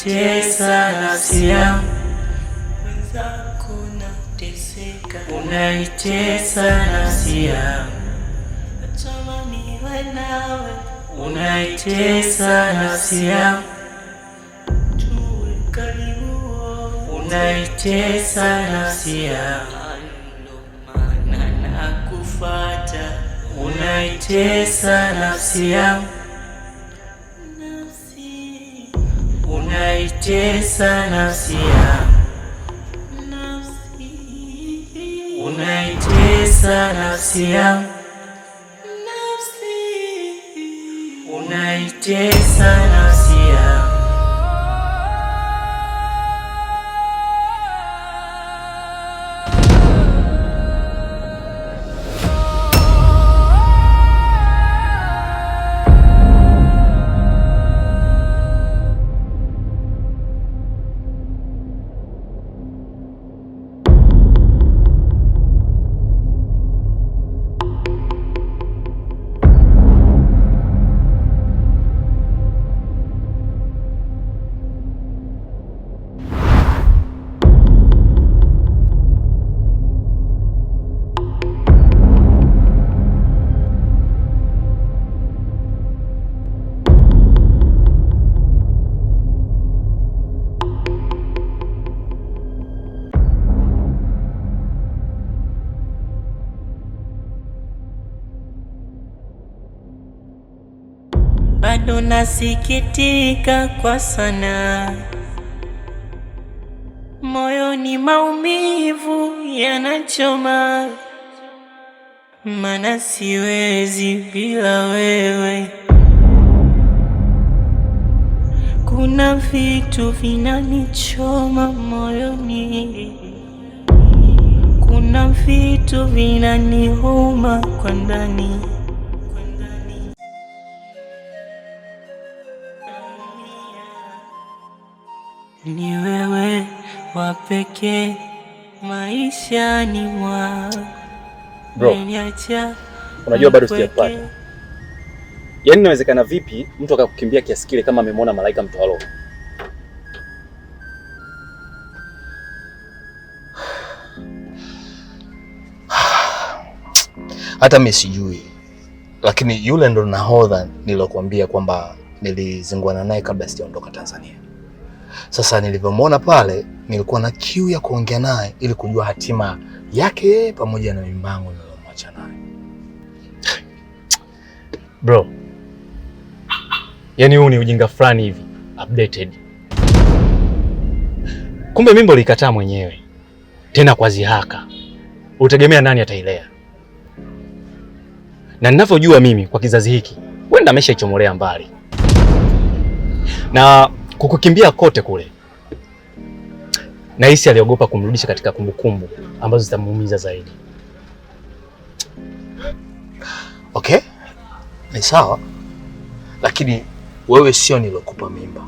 unaitesa nafsi yangu, unaitesa nafsi yangu, unaitesa nafsi yangu, unaitesa nafsi yangu, unaitesa nafsi yangu, unaitesa nafsi yangu, unaitesa nafsi yangu, unaitesa nafsi yangu. Bado nasikitika kwa sana, moyoni maumivu yanachoma, maana siwezi bila wewe. Kuna vitu vinanichoma moyoni, kuna vitu vinaniuma kwa ndani. Ni wewe wa pekee maishani mwangu. Bro, unajua bado sijapata. Yaani inawezekana vipi mtu akakukimbia kiasi kile kama amemwona malaika mtoa roho? Hata mimi sijui. Lakini yule ndo nahodha nilokuambia kwamba nilizingwana naye kabla sijaondoka Tanzania. Sasa nilivyomwona pale, nilikuwa na kiu ya kuongea naye ili kujua hatima yake pamoja na mimbangu nilomwacha naye. Bro, yaani huu ni ujinga fulani hivi, updated. Kumbe mimba ulikataa mwenyewe, tena kwa zihaka. Utegemea nani atailea? Na ninavyojua mimi kwa kizazi hiki, wenda ameshaichomolea mbali. Na kukukimbia kote kule, nahisi aliogopa kumrudisha katika kumbukumbu ambazo zitamuumiza zaidi. Okay, ni sawa. Lakini wewe sio nilokupa mimba.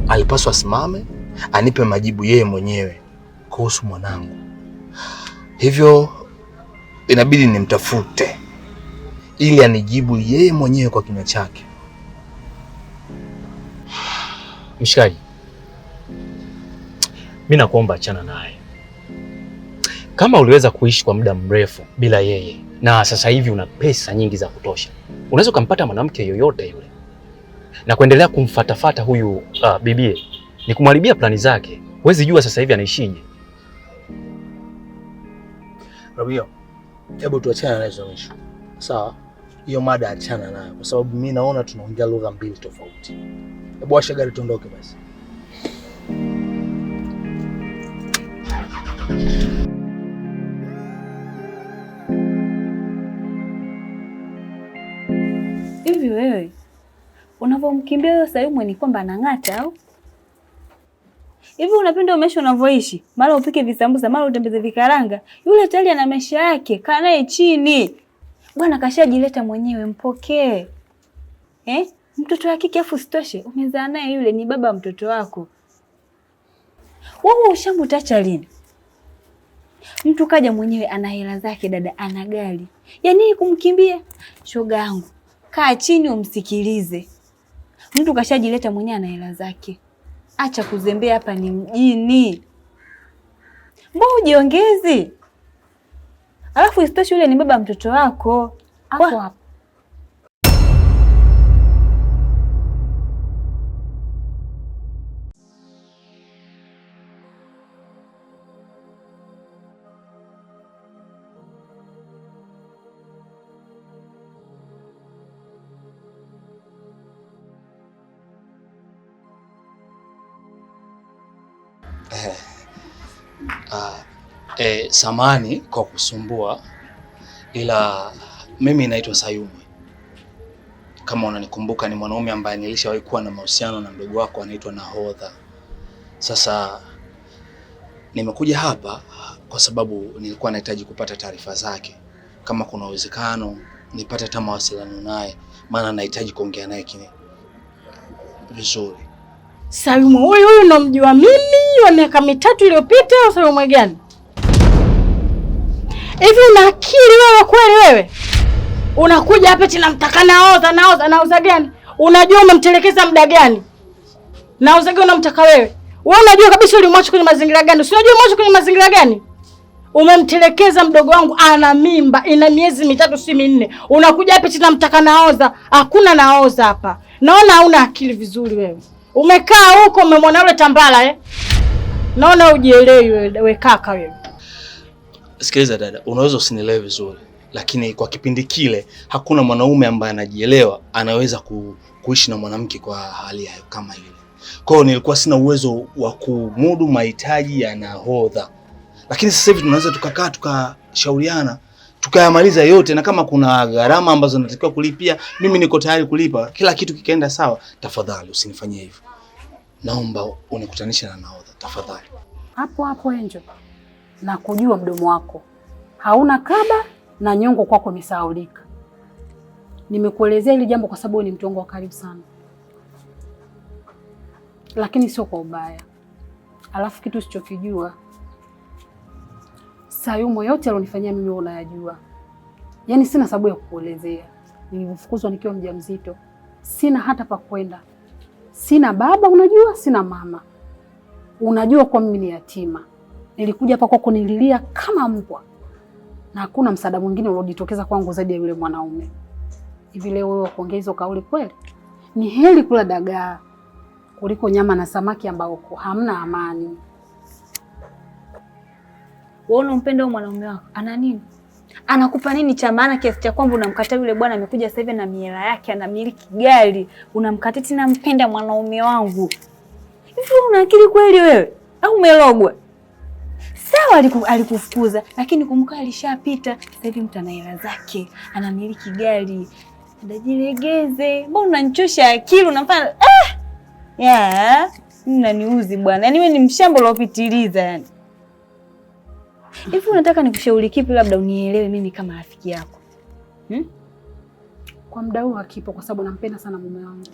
Alipaswa asimame, anipe majibu yeye mwenyewe kuhusu mwanangu. Hivyo inabidi nimtafute ili anijibu yeye mwenyewe kwa kinywa chake. Mshikaji, mimi nakuomba achana naye. Kama uliweza kuishi kwa muda mrefu bila yeye na sasa hivi una pesa nyingi za kutosha, unaweza kumpata mwanamke yoyote yule. Na kuendelea kumfatafata huyu bibie ni kumharibia plani zake. Huwezi jua sasa hivi anaishije. Rabio, hebu tuachane na hizo issue. Sawa? Hiyo mada achana nayo kwa sababu mimi naona tunaongea lugha mbili tofauti. Hebu washa gari tuondoke basi. Hivi wewe unavomkimbia huyo Sayumwe ni kwamba anang'ata au? Hivi unapenda umesha unavoishi? Mara upike visambusa, mara utembeze vikaranga. Yule tayari ana maisha yake, kaa naye chini. Bwana kashajileta mwenyewe, mpokee. Mtoto wa kike afu sitoshe, umezaa naye yule ni baba mtoto wako. Wewe ushamutacha lini? Mtu kaja mwenyewe ana hela zake dada, ana gari. Ya nini kumkimbia? Shoga yangu, kaa chini umsikilize. Mtu kashajileta mwenyewe ana hela zake. Acha kuzembea, hapa ni mjini. Mbona ujiongezi? Alafu isitoshe yule ni baba mtoto wako. Hapo hapo. Samahani kwa kusumbua, ila mimi naitwa Sayuni. Kama unanikumbuka, ni mwanaume ambaye nilishawahi kuwa na mahusiano na mdogo wako anaitwa Nahodha. Sasa nimekuja hapa kwa sababu nilikuwa nahitaji kupata taarifa zake, kama kuna uwezekano nipate hata mawasiliano naye, maana nahitaji kuongea naye vizuri. Sayuni huyu unamjua mimi wa miaka 3 iliyopita au Sayuni gani? Hivi una akili wewe kweli wewe? Unakuja hapa tena mtaka naoza gani? Unajua umemtelekeza muda gani? Naoza gani unamtaka wewe? Wewe unajua kabisa ulimwacha kwenye mazingira gani? Si unajua umwacha kwenye mazingira gani? Umemtelekeza mdogo wangu, ana mimba, ina miezi 3 si 4. Unakuja hapa tena mtaka naoza. Hakuna naoza hapa. Naona hauna akili vizuri wewe. Umekaa huko umemwona yule tambala Naona ujielewi wewe kaka wewe. Sikiliza dada, unaweza usinielewe vizuri, lakini kwa kipindi kile hakuna mwanaume ambaye anajielewa anaweza kuishi na mwanamke kwa hali kama ile. Kwa hiyo nilikuwa sina uwezo wa kumudu mahitaji ya Nahodha. Lakini sasa hivi tunaweza tukakaa tukashauriana, tukayamaliza yote, na kama kuna gharama ambazo natakiwa kulipia, mimi niko tayari kulipa. Kila kitu kikaenda sawa, tafadhali usinifanyie hivyo. Naomba unikutanishe na Nahodha tafadhali. Hapo hapo Angel. Na kujua mdomo wako hauna kaba na nyongo kwako imesahaulika. Nimekuelezea hili jambo kwa sababu ni mtu wangu wa karibu sana, lakini sio kwa ubaya. Alafu kitu usichokijua, Sayumo yote alionifanyia mimi unayajua. Yaani sina sababu ya kukuelezea. Nilifukuzwa nikiwa mjamzito, sina hata pa kwenda, sina baba, unajua, sina mama, unajua kwa mimi ni yatima. Nilikuja hapa kwako nililia kama mbwa, na hakuna msaada mwingine uliojitokeza kwangu zaidi ya yule mwanaume. Hivi leo wewe kuongea hizo kauli kweli? Ni heri kula dagaa kuliko nyama na samaki ambao hamna amani. Wewe unampenda huyo mwanaume wako? Ana nini? Anakupa nini cha maana kiasi cha kwamba unamkataa yule bwana amekuja sasa hivi na miela yake, anamiliki gari, unamkataa tena mpenda mwanaume wangu? Hivi una akili kweli wewe? Au umelogwa? Sawa alikufukuza, lakini kumbuka alishapita. Sasa hivi mtu ana hela zake, anamiliki gari. Ndajilegeze. Mbona unanichosha akili? Unafanya mnaniuzi bwana. Yaani wewe ni mshambo uliopitiliza yani. Hivi unataka nikushauri kipi labda unielewe mimi kama rafiki yako? Kwa muda huu hakipo kwa sababu nampenda sana mume wangu.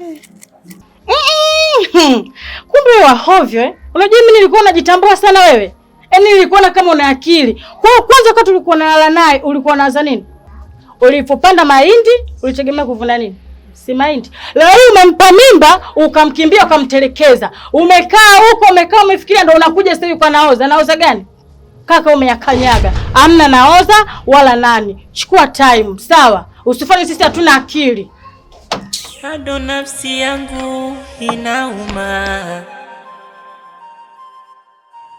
Kumbe wa hovyo Unajua mimi nilikuwa najitambua sana wewe. Yaani nilikuwa na kama una akili. Kwa hiyo kwanza wakati ulikuwa unalala naye ulikuwa unaanza nini? Ulipopanda mahindi ulitegemea kuvuna nini? Si mahindi. Leo hii umempa mimba ukamkimbia ukamtelekeza. Umekaa huko umefikiria ndio unakuja sasa yuko naoza. Naoza gani? Kaka umeyakanyaga. Hamna naoza wala nani. Chukua time, sawa? Usifanye sisi hatuna akili. Bado nafsi yangu inauma.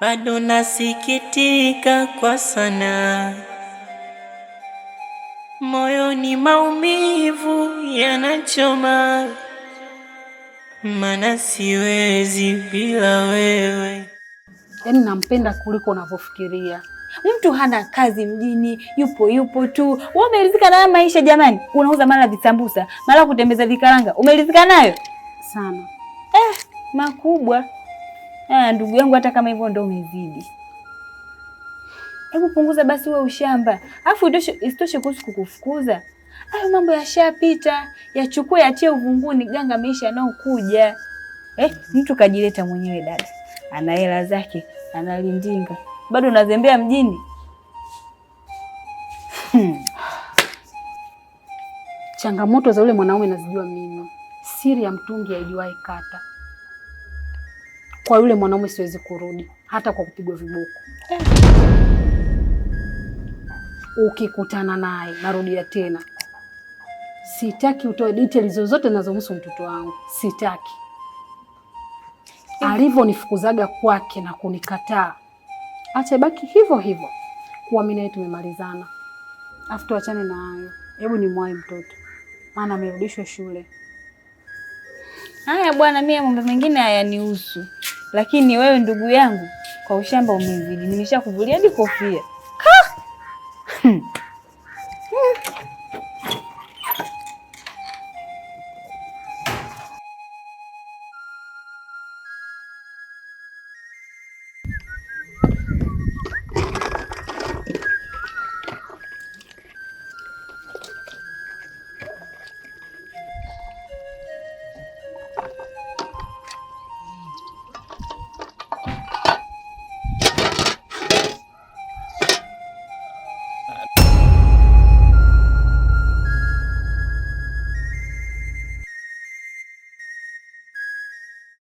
Bado nasikitika kwa sana. Moyoni maumivu yanachoma. Maana siwezi bila wewe. Yaani nampenda kuliko unavyofikiria. Mtu hana kazi mjini, yupo tu. Wewe umeridhika na maisha jamani? Unauza mara visambusa, mara kutembeza vikaranga. Umeridhika nayo? Sana. Makubwa. Ndugu yangu hata kama hivyo ndio umezidi. Hebu punguza basi wewe ushamba. Alafu isitoshe kuhusu kukufukuza. Hayo mambo yashapita, yachukue yatie uvunguni ganga maisha nao kuja. Mtu kajileta mwenyewe dada. Ana hela zake, analindinga. Bado unazembea mjini? Changamoto za yule mwanaume nazijua mimi. siri ya mtungi haijuai kata. Kwa yule mwanaume siwezi kurudi, hata kwa kupigwa viboko. Ukikutana naye, narudia tena, sitaki utoe details zozote zinazomhusu mtoto wangu. Sitaki. Alivyonifukuzaga kwake na kunikataa, acha baki hivyo hivyo. Kuwa mimi naye tumemalizana. Afu tuachane na hayo. Hebu ni mwai mtoto, maana amerudishwa shule. Haya bwana, mimi mambo mengine hayanihusu. Lakini wewe ndugu yangu, kwa ushamba umezidi. Nimeshakuvulia hadi kofia.